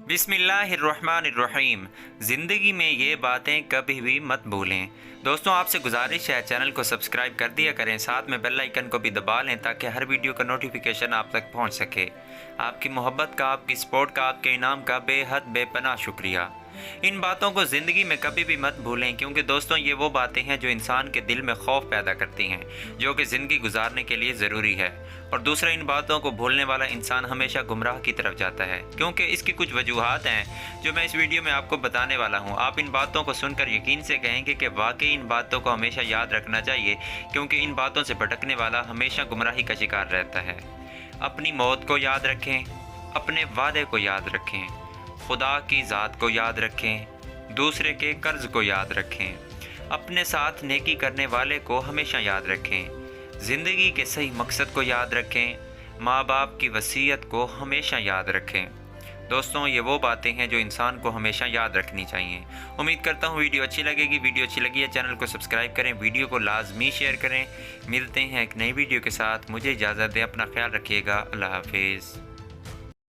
बिस्मिल्लाहिर्रहमानिर्रहीम। ज़िंदगी में ये बातें कभी भी मत भूलें। दोस्तों, आपसे गुजारिश है चैनल को सब्सक्राइब कर दिया करें, साथ में बेल आइकन को भी दबा लें ताकि हर वीडियो का नोटिफिकेशन आप तक पहुंच सके। आपकी मोहब्बत का, आपकी सपोर्ट का, आपके इनाम का बेहद बेपनाह शुक्रिया। इन बातों को ज़िंदगी में कभी भी मत भूलें, क्योंकि दोस्तों ये वो बातें हैं जो इंसान के दिल में खौफ पैदा करती हैं, जो कि ज़िंदगी गुजारने के लिए ज़रूरी है। और दूसरा, इन बातों को भूलने वाला इंसान हमेशा गुमराह की तरफ जाता है, क्योंकि इसकी कुछ वजूहात हैं जो मैं इस वीडियो में आपको बताने वाला हूं। आप इन बातों को सुनकर यकीन से कहेंगे कि वाकई इन बातों को हमेशा याद रखना चाहिए, क्योंकि इन बातों से भटकने वाला हमेशा गुमराही का शिकार रहता है। अपनी मौत को याद रखें, अपने वादे को याद रखें, खुदा की ज़ात को याद रखें, दूसरे के कर्ज को याद रखें, अपने साथ नेकी करने वाले को हमेशा याद रखें, ज़िंदगी के सही मकसद को याद रखें, माँ बाप की वसीयत को हमेशा याद रखें। दोस्तों, ये वो बातें हैं जो इंसान को हमेशा याद रखनी चाहिए। उम्मीद करता हूँ वीडियो अच्छी लगेगी। वीडियो अच्छी लगी है चैनल को सब्सक्राइब करें, वीडियो को लाजमी शेयर करें। मिलते हैं एक नई वीडियो के साथ। मुझे इजाज़त दें, अपना ख्याल रखिएगा। अल्लाह हाफिज़।